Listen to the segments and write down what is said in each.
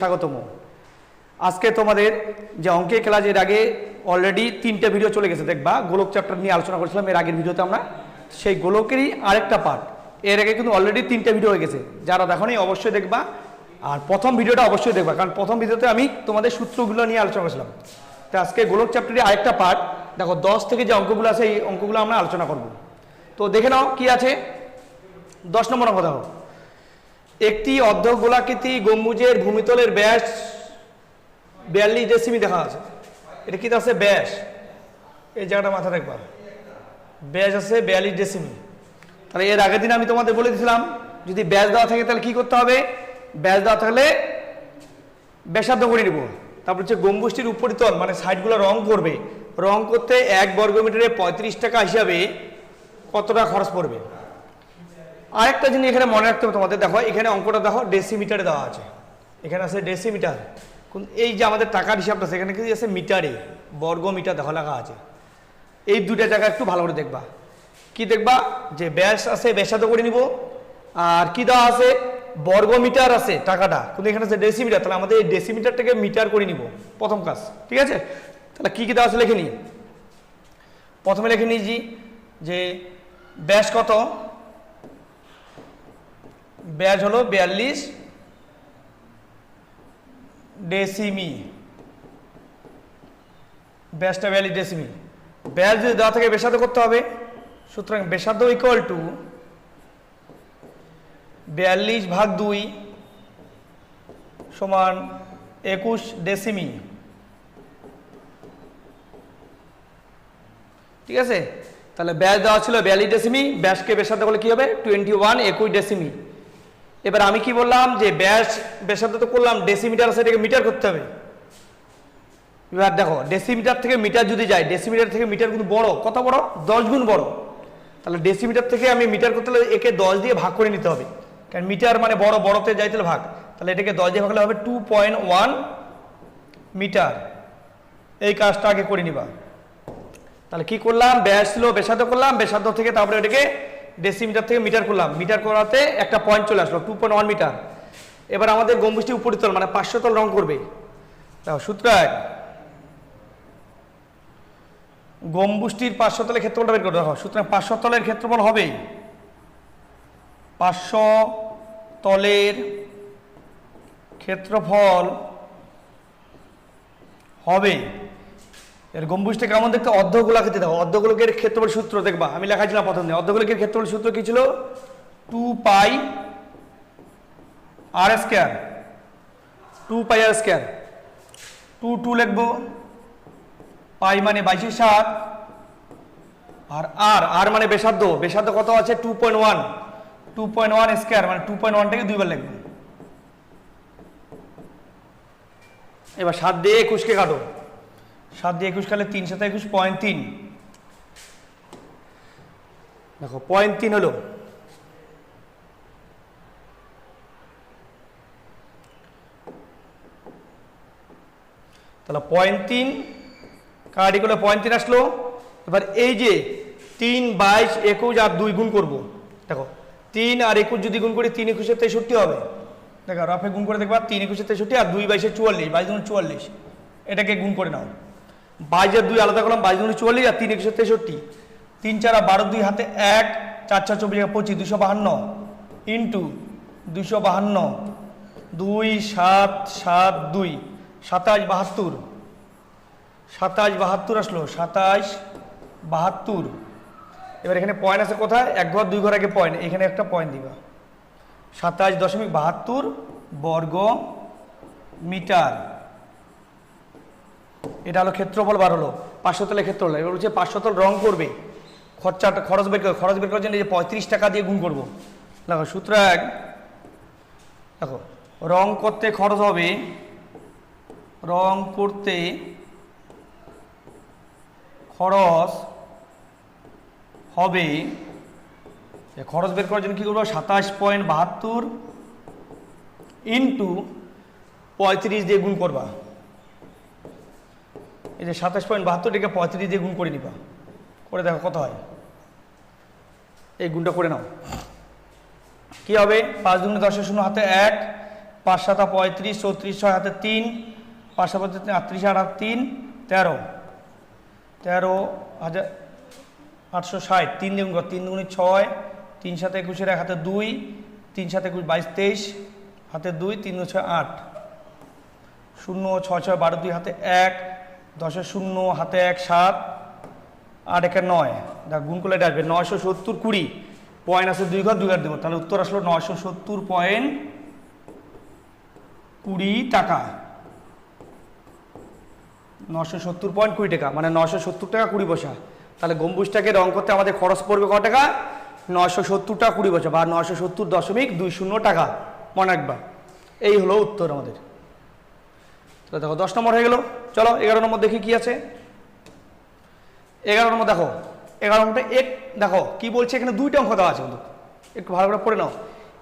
স্বাগতম। আজকে তোমাদের যে অঙ্কের ক্লাস এর আগে অলরেডি 3টে ভিডিও চলে গেছে, দেখবা গোলক চ্যাপ্টার নিয়ে আলোচনা করেছিলাম এর আগের ভিডিওতে। আমরা সেই গোলকেরই আরেকটা পার্ট, এর আগে কিন্তু অলরেডি 3টে ভিডিও হয়ে গেছে। যারা দেখোনি অবশ্যই দেখবা, আর প্রথম ভিডিওটা অবশ্যই দেখবা, কারণ প্রথম ভিডিওতে আমি তোমাদের সূত্রগুলো নিয়ে আলোচনা করেছিলাম। তো আজকে গোলক চ্যাপ্টারের আরেকটা পার্ট, দেখো 10 থেকে যে অঙ্কগুলো আছে এই অঙ্কগুলো আমরা আলোচনা করব। তো দেখে নাও কি আছে। 10 নম্বর অঙ্ক দেখো, একটি অর্ধগোলাকৃতি গম্বুজের ভূমিতলের ব্যাস 42 ডেসিমি দেখা আছে। এটা কি আছে? ব্যাস। এই জায়গাটা মাথা রাখবা, ব্যাস আছে 42 ডেসিমি। তাহলে এর আগের দিন আমি তোমাদের বলে দিয়েছিলাম, যদি ব্যাস দেওয়া থাকে তাহলে কি করতে হবে? ব্যাস দেওয়া থাকলে ব্যাসার্ধ করে নিব। তারপর হচ্ছে গম্বুজটির উপরিতল মানে সাইডগুলো রং করবে। রং করতে 1 বর্গমিটারে 35 টাকা হিসাবে কত টাকা খরচ পড়বে। আরেকটা জিনিস এখানে মনে রাখতে হবে তোমাদের, দেখো এখানে অঙ্কটা দেখো ডেসিমিটারে দেওয়া আছে। এখানে আছে ডেসিমিটার, এই যে আমাদের টাকার হিসাবটা আছে এখানে কি আছে? মিটারে, বর্গ মিটার দেখো লেখা আছে। এই দুইটা জায়গা একটু ভালো করে দেখবা। কি দেখবা? যে ব্যাস আছে ব্যাসার্ধ করে নিব, আর কি দেওয়া আছে? বর্গ মিটার আছে টাকাটা, কিন্তু এখানে আছে ডেসিমিটার। তাহলে আমাদের এই ডেসিমিটারটাকে মিটার করে নিব, প্রথম কাজ। ঠিক আছে, তাহলে কি কি দেওয়া আছে লিখে নিই। প্রথমে লিখে নিয়েছি যে ব্যাস কত, ব্যাস হলো 42 ডেসিমি। ব্যাসটা 42 ডেসিমি। ব্যাস যদি দেওয়া থাকে ব্যাসার্ধ করতে হবে, সুতরাং ব্যাসার্ধ ইকুয়াল টু 42/2 সমান 21 ডেসিমি। ঠিক আছে, তাহলে ব্যাস দেওয়া ছিল 42 ডেসিমি, ব্যাসকে ব্যাসার্ধ করলে কি হবে? 21 ডেসিমি। এবার আমি কি বললাম যে ব্যাস ব্যাসার্ধ তো করলাম, ডেসিমিটার আছে এটাকে মিটার করতে হবে। এবার দেখো ডেসিমিটার থেকে মিটার যদি যায়, ডেসিমিটার থেকে মিটার কিন্তু বড়, কত বড়? 10 গুণ বড়। তাহলে ডেসিমিটার থেকে আমি মিটার করতে হলে একে 10 দিয়ে ভাগ করে নিতে হবে, কারণ মিটার মানে বড়, বড়তে যাইতে হলে ভাগ। তাহলে এটাকে 10 দিয়ে ভাগ করলে হবে 2.1 মিটার। এই কাজটা আগে করে নিবা। তাহলে কি করলাম? ব্যাস ছিল ব্যাসার্ধ করলাম, ব্যাসার্ধ থেকে তারপরে এটাকে ডেসিমিটার থেকে মিটার করলাম, মিটার করাতে একটা পয়েন্ট চলে আসলো 2.1 মিটার। এবার আমাদের গম্বুজটি উপরিতল মানে 500 তল রং করবে। দেখো সূত্র এক, গম্বুজটির 500 তলের ক্ষেত্রফলটা বের করতে হবে। সুতরাং 500 তলের ক্ষেত্রফল হবে 500 তলের ক্ষেত্রফল হবে, এর গম্বুজটা কেমন দেখতে? অর্ধগোলাকৃতি। দেখো অর্ধগোলকের ক্ষেত্রফল সূত্র দেখবা, আমি লেখাছিলাম প্রথম দিন। অর্ধগোলকের ক্ষেত্রফল সূত্র কি ছিল? 2πr², 2πr²। 2 লিখবো, পাই মানে 22/7, আর আর মানে ব্যাসার্ধ। ব্যাসার্ধ কত আছে? 2.1, 2.1 স্কয়ার মানে 2.1টাকে দুইবার লিখবো। এবার 7 দিয়ে 21কে কাটো, 7 দিয়ে 21 কাটলে 3 × 7 = 21, 0.3। দেখো 0.3 হলো। তাহলে 0.3 কাটি করলে 0.3 আসলো। এবার এই যে 3, 22, 21 আর 2 গুণ করবো। দেখো 3 আর 21 যদি গুণ করি 3 × 21 = 63 হবে। দেখো রাফে গুণ করে দেখবা, 3 × 21 = 63 আর 2 × 22 = 44, 22 × 44। এটাকে গুণ করে নাও। 22 আর 2 আলাদা করলাম, 22 × 44 আর 3 × 21 = 63। 3 4 আর 12, 2 হাতে 1, 4 4 24 25, 252 ইন্টু 252, 2 7 7 2 27 72, 27 72 আসলো, 27 72। এবার এখানে পয়েন্ট আছে কোথায়? 1 ঘর 2 ঘর আগে পয়েন্ট, এখানে একটা পয়েন্ট দিবা। 27.72 বর্গ মিটার। এটা হলো ক্ষেত্রফল বার হলো, 500 তলের ক্ষেত্রফল। এবার হচ্ছে 500 তল রং করবে, খরচ বের করে। খরচ বের করার জন্য যে 35 টাকা দিয়ে গুণ করবো। দেখো সূত্র এক, দেখো রং করতে খরচ হবে, রং করতে খরচ হবে, খরচ বের করার জন্য কি করবো? 27.72 ইন্টু 35 দিয়ে গুণ করবা। এই যে 27.72টাকে 35 দিয়ে গুণ করে নিবা, করে দেখো কত হয়। এই গুণটা করে নাও। কি হবে? 5 × 10 = 0, হাতে 1, 5 7 35, 34 6 হাতে 3, 5 7 38 8 3, 13, 13,860, 3 দ্বিগুণ 3 দুগুণে 6, 3 7 21 1 হাতে 2, 3 7 21 22 23 হাতে 2, 3 2 6 8, 0 6 6 12 2 হাতে 1, 10 0 হাতে 1 7, 8 1 9, দেখ গুণ করলে এটা আসবে 970 20, পয়েন্ট আছে 2 ঘর 2 ঘর দেবো, তাহলে উত্তর আসলো 970.20 টাকা। 970.20 টাকা, মানে 970 টাকা 20 পয়সা। তাহলে গম্বুজটাকে রং করতে আমাদের খরচ পড়বে কত টাকা? 970 টাকা 20 পয়সা বা 970.20 টাকা, মনে রাখবা। এই হলো উত্তর আমাদের। তাহলে দেখো 10 নম্বর হয়ে গেল। চলো 11 নম্বর দেখি কি আছে। 11 নম্বর দেখো, 11 নম্বরটা দেখো কি বলছে, এখানে দুইটা অঙ্ক দেওয়া আছে, একটু ভালো করে পড়ে নাও।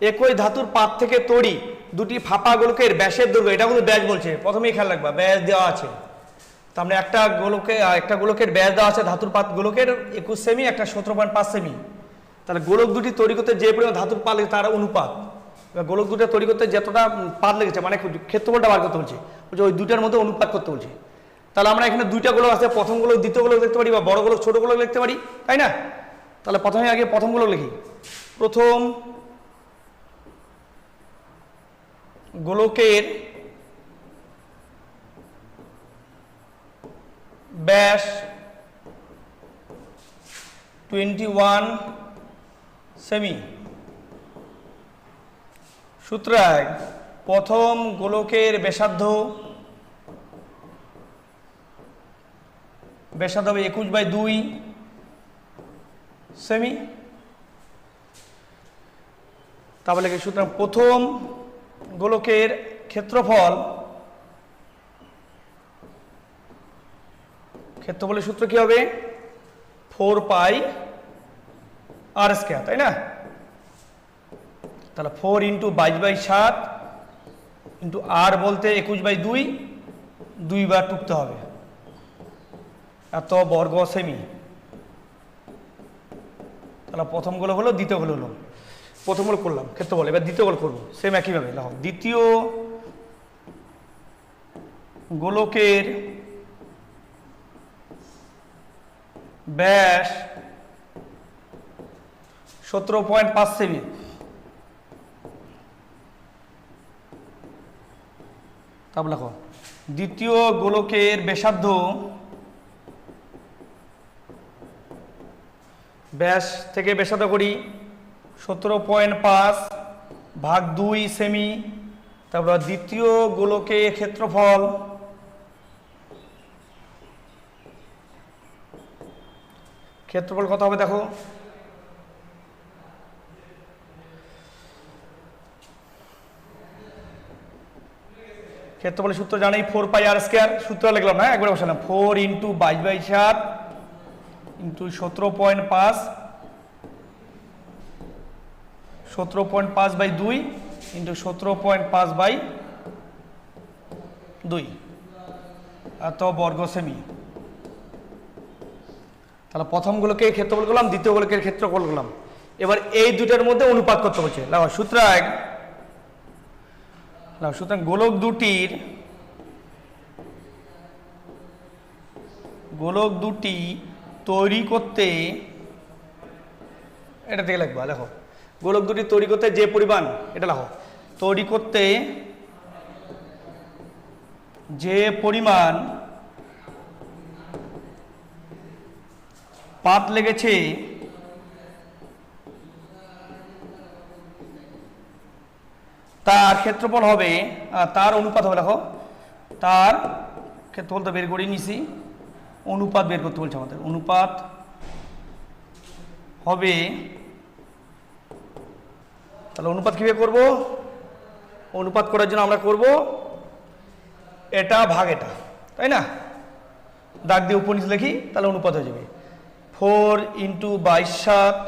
একই ধাতুর পাত থেকে তৈরি দুটি ফাঁপা গোলকের ব্যাসের দৈর্ঘ্য, এটা কিন্তু ব্যাস বলছে, প্রথমেই খেয়াল রাখবা ব্যাস দেওয়া আছে। তার মানে একটা গোলকের ব্যাস দেওয়া আছে, ধাতুর পাত গোলকের 21 সেমি, একটা 17.5 সেমি। তাহলে গোলক দুটি তৈরি করতে যে পরিমাণ ধাতুর পাত লাগে তার অনুপাত, গোলক দুটো তৈরি করতে যতটা পাত লেগেছে মানে ক্ষেত্রফলটা বার করতে বলছে, ওই দুটার মধ্যে অনুপাত করতে বলছে। তাহলে আমরা এখানে দুইটা গোলক আছে, প্রথম গোলক দ্বিতীয় গোলক দেখতে পারি, বা বড় গোলক ছোট গোলক দেখতে পারি, তাই না? তাহলে প্রথমে আগে প্রথম গোলক লিখি। প্রথম গোলকের ব্যাস 21 সেমি। সুতরাং প্রথম গোলকের ব্যাসার্ধ হবে 21/2 সেমি। তাহলে সুতরাং প্রথম গোলকের ক্ষেত্রফলের সূত্র কি হবে? 4πr², তাই না? তাহলে 4 × 22/7 ইন্টু আর বলতে 21/2, 2 বার টুকতে হবে, এত বর্গ সেমি। তাহলে প্রথম গোলক হলো, দ্বিতীয় গোলক হলো। প্রথম গোলক করলাম ক্ষেত্রফল, এবার দ্বিতীয় গোলক করবো সেম একইভাবে। দেখো দ্বিতীয় গোলকের ব্যাস 17.5 সেমি। তারপর দেখো দ্বিতীয় গোলকের ব্যাসার্ধ, ব্যাস থেকে ব্যাসার্ধ করি 17.5 ভাগ 2 সেমি। তারপর দ্বিতীয় গোলকের ক্ষেত্রফল কত হবে দেখো, ক্ষেত্রফলের সূত্র জানি 4πr², সূত্র লিখলাম না, একবার বসালাম 4 × 22/7 ইন্টু 17.5, 17.5/2 ইন্টু 17.5/2, এত বর্গ সেমি। তাহলে প্রথম গোলকের ক্ষেত্রফল করলাম, দ্বিতীয় গোলকের ক্ষেত্রফল করলাম। এবার এই দুটার মধ্যে অনুপাত করতে বলছে। সুতরাং গোলক দুটি তৈরি করতে, এটা থেকে লিখবা, দেখো গোলক দুটি তৈরি করতে যে পরিমাণ, এটা লেখো, তৈরি করতে যে পরিমাণ পাত লেগেছে তার ক্ষেত্রফল হবে, তার অনুপাত হবে, দেখো তার ক্ষেত্রফল তো বের করে নিছি, অনুপাত বের করতে বলছে আমাদের। অনুপাত হবে, তাহলে অনুপাত কিভাবে করব? অনুপাত করার জন্য আমরা করব এটা ভাগ এটা, তাই না? দাগ দিয়ে উপর নিচে লিখি, তাহলে অনুপাত হয়ে যাবে 4 × 22/7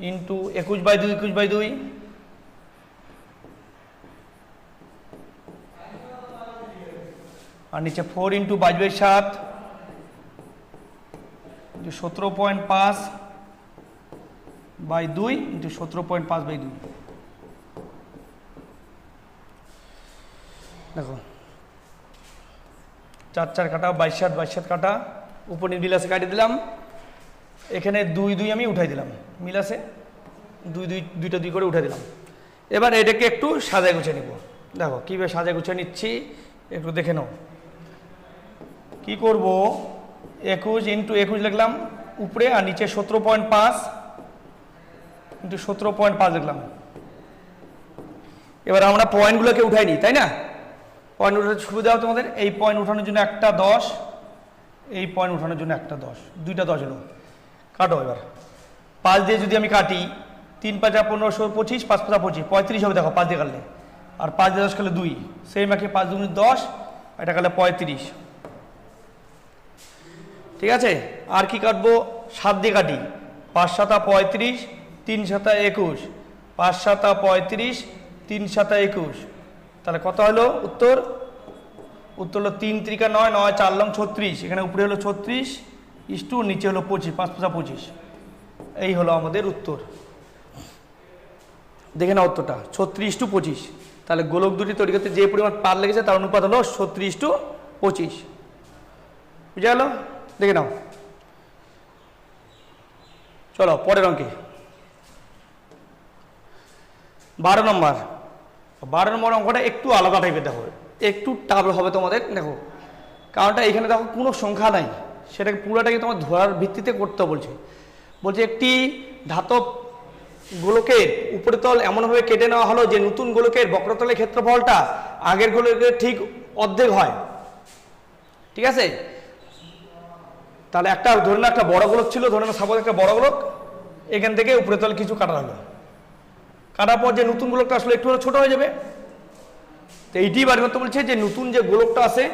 ইন্টু 21/2, 21/2 আর নিচে 4 × 22/7 17.5/2 ইন্টু 17.5/2। দেখো 4 4 কাটা 22 7 22 7 কাটা, উপরে মিল আছে কাটিয়ে দিলাম, এখানে 2 2 আমি উঠাই দিলাম, মিল আছে 2 2 দুইটা 2 করে উঠাই দিলাম। এবার এটাকে একটু সাজায় গুছিয়ে নিব। দেখো কীভাবে সাজায় গুছিয়ে নিচ্ছি একটু দেখে নাও। কি করব, 21 × 21 লিখলাম উপরে, আর নিচে 17.5 × 17.5 লিখলাম। এবার আমরা পয়েন্টগুলোকে উঠাই নিই, তাই না? পয়েন্ট উঠাতে সুবিধা হবে তোমাদের। এই পয়েন্ট উঠানোর জন্য একটা 10, এই পয়েন্ট উঠানোর জন্য একটা 10, দুইটা 10 হলো। কাটো এবার 5 দিয়ে যদি আমি কাটি, 3 5 15 16 25, 5 5 25, 35 হবে। দেখো 5 দিয়ে কাটলে, আর 5 দিয়ে 10 কাটলে 2, সেম একই 5 2 10, এটা কাটলে 35। ঠিক আছে, আর কি কাটবো, 7 দিয়ে কাটি, 5 7 35, 3 7 21, 5 7 35, 3 7 21, তাহলে কত হলো উত্তর? উত্তর হলো 3 3 9 9 4 লং 36, এখানে উপরে হলো 36 ইস্টু নিচে হলো 25, 5 5 25, এই হলো আমাদের উত্তর। দেখে না উত্তরটা 36:25। তাহলে গোলক দুটি তৈরি করতে যে পরিমাণ পার লেগেছে তার অনুপাত হলো 36:25। বুঝে গেল? দেখে নাও। চলো পরের অঙ্কে 12 নম্বর। 12 নম্বর অঙ্কটা একটু আলাদা টাইপের, দেখো একটু টাফ হবে তোমাদের। দেখো কারণটা এখানে দেখো কোনো সংখ্যা নাই, সেটাকে পুরোটাকে তোমার ধরার ভিত্তিতে করতে বলছে। বলছে একটি ধাতব গোলকের উপরিতল এমনভাবে কেটে নেওয়া হলো যে নতুন গোলকের বক্রতলের ক্ষেত্রফলটা আগের গোলকের ঠিক অর্ধেক হয়। ঠিক আছে, তাহলে একটা ধরে না একটা বড় গোলক ছিল, ধরে না সাপোজ একটা বড় গোলক, এখান থেকে উপরিতল কিছু কাটা হলো, কাটার পর যে নতুন গোলকটা আসলে একটু ছোট হয়ে যাবে। তো এইটি বার করতে বলছে যে নতুন যে গোলকটা আছে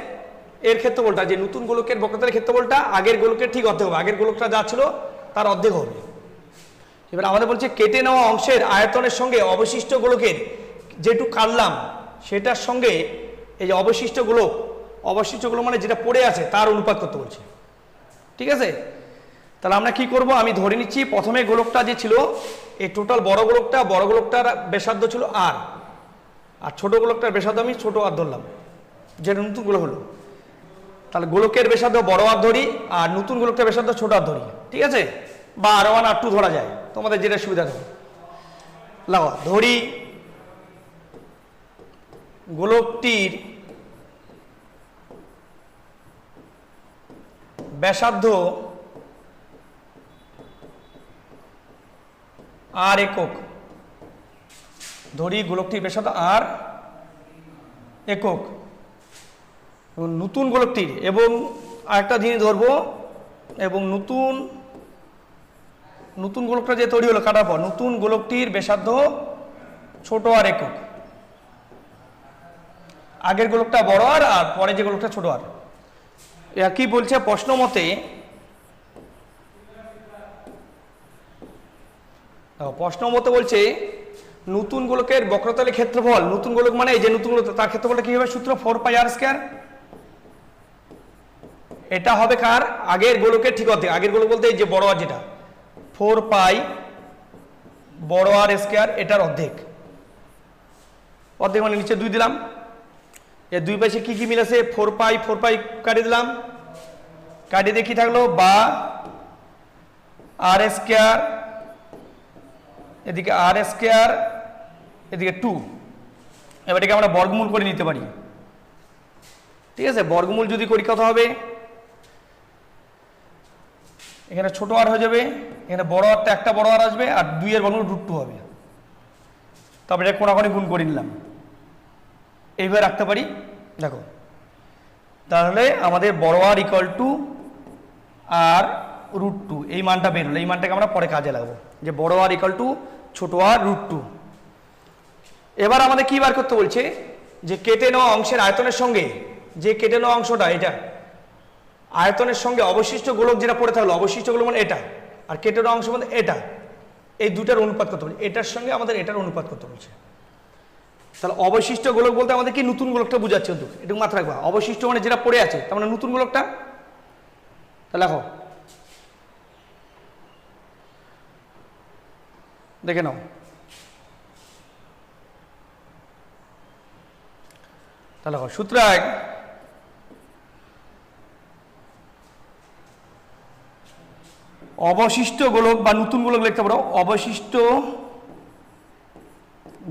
এর ক্ষেত্রফলটা, যে নতুন গোলকের বক্রতলের ক্ষেত্রফলটা আগের গোলকের ঠিক অর্ধেক হবে, আগের গোলকটা যা ছিল তার অর্ধেক হবে। এবার আমাদের বলছে কেটে নেওয়া অংশের আয়তনের সঙ্গে অবশিষ্ট গোলকের যেটুকু কাটলাম সেটার সঙ্গে এই যে অবশিষ্ট গোলক মানে যেটা পড়ে আছে তার অনুপাত করতে বলছে। ঠিক আছে, তাহলে আমরা কি করব, আমি ধরে নিচ্ছি প্রথমে গোলকটা যে ছিল এই টোটাল বড় গোলকটার ব্যাসার্ধ ছিল আর ছোট গোলকটার ব্যাসার্ধ আমি ছোট আর ধরলাম, যেটা নতুন গোলক হলো। তাহলে গোলকের ব্যাসার্ধ বড় আর ধরি, আর নতুন গোলকটার ব্যাসার্ধ ছোট আর ধরি। ঠিক আছে, বা R1 R2 ধরা যায়, তোমাদের যেটা সুবিধা হবে। লাগো ধরি গোলকটির ব্যাসার্ধ আর একক, ধরি গোলকটির ব্যাসার্ধ আর একক, এবং নতুন গোলকটির, এবং আরেকটা জিনিস ধরবো, এবং নতুন গোলকটা যে তৈরি হলো কাটার পর নতুন গোলকটির ব্যাসার্ধ ছোট আর একক, আগের গোলকটা বড় আর পরে যে গোলকটা ছোট আর। কি বলছে প্রশ্ন মতে, বলছে নতুন গোলকের বক্রতলের ক্ষেত্রফল, নতুন গোলক মানে এই যে নতুন গোলক তার ক্ষেত্রফলটা কি হবে, সূত্র 4πr²। এটা হবে কার, আগের গোলকের ঠিক অর্ধেক। আগের গোলক বলতে এই যে বড় আর, যেটা 4π বড় আর স্কয়ার, এটার অর্ধেক। অর্ধেক মানে নিচে 2 দিলাম, এর দুই পাশে কি কি মিল আছে, 4π কাটিয়ে দিলাম, কাটিয়ে দিয়ে কি থাকলো, বা r², এদিকে r², এদিকে 2। এবার এটাকে আমরা বর্গমূল করে নিতে পারি। ঠিক আছে, বর্গমূল যদি করি কত হবে, এখানে ছোট আর হয়ে যাবে, এখানে বড় আরটা একটা বড় আর আসবে, আর 2 এর বর্গমূল √2 হবে। তারপরে এটা কোনাকুনি গুণ করে নিলাম, এইভাবে রাখতে পারি। দেখো তাহলে আমাদের বড় আর ইকুয়াল টু আর √2, এই মানটা বের হলো। এই মানটাকে আমরা পরে কাজে লাগবো, যে বড় আর ইকুয়াল টু ছোট আর √2। এবার আমাদের কি বার করতে বলছে, যে কেটে নেওয়া অংশের আয়তনের সঙ্গে, যে কেটে নেওয়া অংশটা এটা আয়তনের সঙ্গে অবশিষ্ট গোলক যেটা পড়ে থাকলো, অবশিষ্ট গোলক মানে এটা, আর কেটে নেওয়া অংশ মানে এটা, এই দুটার অনুপাত করতে বলছে। এটার সঙ্গে আমাদের এটার অনুপাত করতে বলছে। তাহলে অবশিষ্ট গোলক বলতে আমাদের কি, নতুন গোলকটা বোঝাচ্ছে, একটু মাথায় রাখবা। অবশিষ্ট মানে যেটা পড়ে আছে, তার মানে নতুন গোলকটা। তাহলে দেখো দেখে নাও, তাহলে সূত্র 1, অবশিষ্ট গোলক বা নতুন গোলক লিখতে পারো, অবশিষ্ট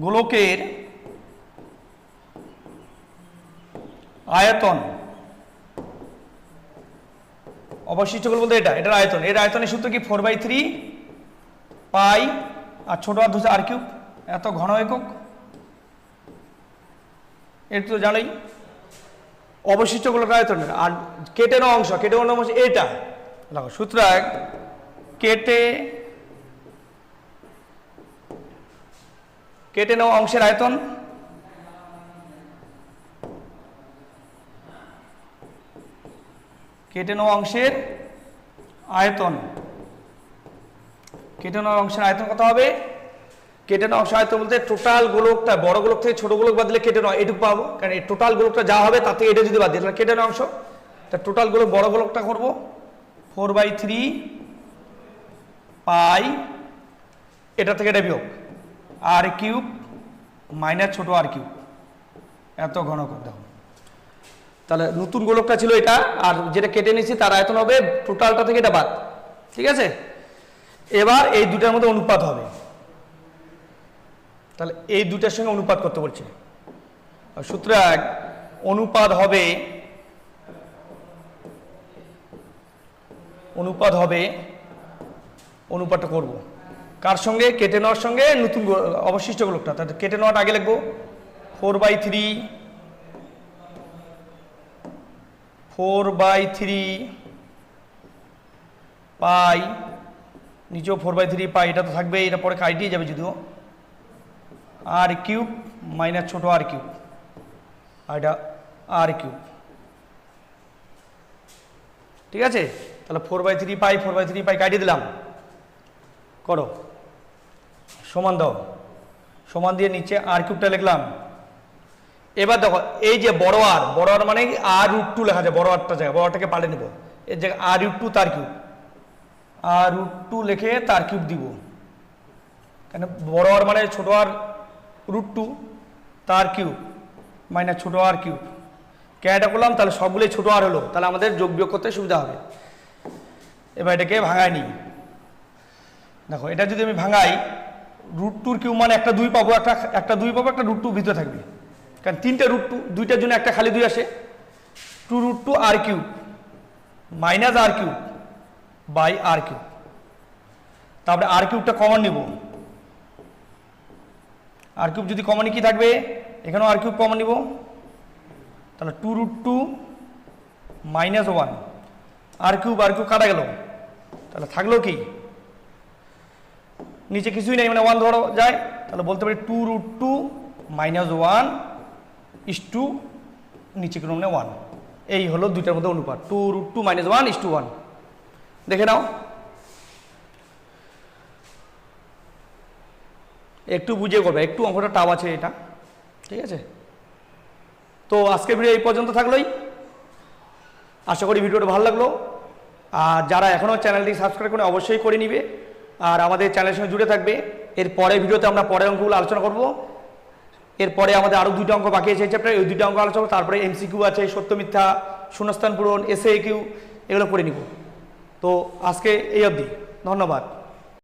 গোলকের আয়তন, অবশিষ্ট গোলক বলতে এটার আয়তন, এর আয়তনের সূত্র কি 4/3 পাই আর ছোট আর হচ্ছে r কিউব, এত ঘন একক, এটা তো জানোই অবশিষ্ট গোলকের আয়তন। আর কেটে নেওয়া অংশ, কেটে নেওয়া অংশ এটা দেখো সূত্র 1, কেটে নেওয়া অংশের আয়তন কেটে নেওয়া অংশের আয়তন, কেটে নেওয়া অংশের আয়তন কত হবে? কেটে নেওয়া অংশের আয়তন বলতে টোটাল গোলকটা, বড় গোলক থেকে ছোট গোলক বাদ দিলে কেটে নেওয়া এটুকু পাবো, কারণ এই টোটাল গোলকটা যা হবে তাতে এটা যদি বাদ দিই তাহলে কেটে নেওয়া অংশ, তা টোটাল গোলক বড় গোলকটা করব 4/3 পাই, এটা থেকে এটা বিয়োগ r কিউব মাইনাস ছোট r কিউব, এত ঘন করে দেখো। তাহলে নতুন গোলকটা ছিল এটা, আর যেটা কেটে নিয়েছি তার আয়তন হবে টোটালটা থেকে এটা বাদ, ঠিক আছে? এবার এই দুটার মধ্যে অনুপাত হবে, তাহলে এই দুটার সঙ্গে অনুপাত করতে বলছে। সূত্র 1, অনুপাত হবে অনুপাতটা করব কার সঙ্গে? কেটে নেওয়ার সঙ্গে নতুন অবশিষ্ট গোলকটা। তাহলে কেটে নেওয়াটা আগে লিখবো 4/3 পাই, নিচেও 4/3 পাই, এটা তো থাকবে, এটা পরে কাটিয়ে যাবে যদিও, r কিউব মাইনাস ছোট r কিউব, আর এটা r কিউব, ঠিক আছে? তাহলে 4/3 পাই 4/3 পাই কাটিয়ে দিলাম, করো সমান দাও, সমান দিয়ে নিচে r কিউবটা লিখলাম। এবার দেখো এই যে বড় আর মানে r√2 লেখা যায়, বড় আরটা জায়গা, বড় আরটাকে পাল্টে নেব, এর জায়গায় r√2 তার কিউব, r√2 লিখে তার কিউব দিব, কেন বড় আর মানে ছোট r√2 তার কিউব মাইনাস ছোট r কিউব, ক্যাটা করলাম, তাহলে সবগুলোই ছোট আর হলো, তাহলে আমাদের যোগ বিয়োগ করতে সুবিধা হবে। এবার এটাকে ভাঙায় নিই, দেখো এটা যদি আমি ভাঙাই √2 কিউব মানে একটা 2 পাবো, একটা 2 পাবো, একটা √2 ভিতরে থাকবে, কারণ তিনটে √2, দুইটার জন্য একটা খালি 2 আসে, 2√2 r cube minus r cube by r cube, তারপরে r কিউবটা কমন নিব, r কিউব যদি কমন কি থাকবে, এখানেও r কিউব কমন নিব, তাহলে 2√2 মাইনাস 1, r কিউব কাটা গেল, তাহলে থাকলো কি নিচে কিছুই নেই, মানে 1 ধরো যায়, তাহলে বলতে পারি 2√2 মাইনাস 1 ইস টু নিচে কোনো মানে 1, এই হলো দুইটার মধ্যে অনুপাত, 2√2 মাইনাস 1 ইস টু 1, দেখে নাও। একটু বুঝে করবে, একটু অঙ্কটা টাফ আছে এটা, ঠিক আছে? তো আজকের ভিডিও এই পর্যন্ত থাকলোই, আশা করি ভিডিওটা ভালো লাগলো, আর যারা এখনও চ্যানেলটি সাবস্ক্রাইব করে অবশ্যই করে নিবে, আর আমাদের চ্যানেলের সঙ্গে জুড়ে থাকবে। এর পরের ভিডিওতে আমরা পরের অঙ্কগুলো আলোচনা করব, এরপরে আমাদের আরও 2টা অঙ্ক বাকি আছে এই চ্যাপ্টারে, ওই 2টা অঙ্ক আলোচনা করব, তারপরে এমসিকিউ আছে, সত্য মিথ্যা, শূন্যস্থান পূরণ, এসএকিউ, এগুলো করে নিব। তো আজকে এই অবধি, ধন্যবাদ।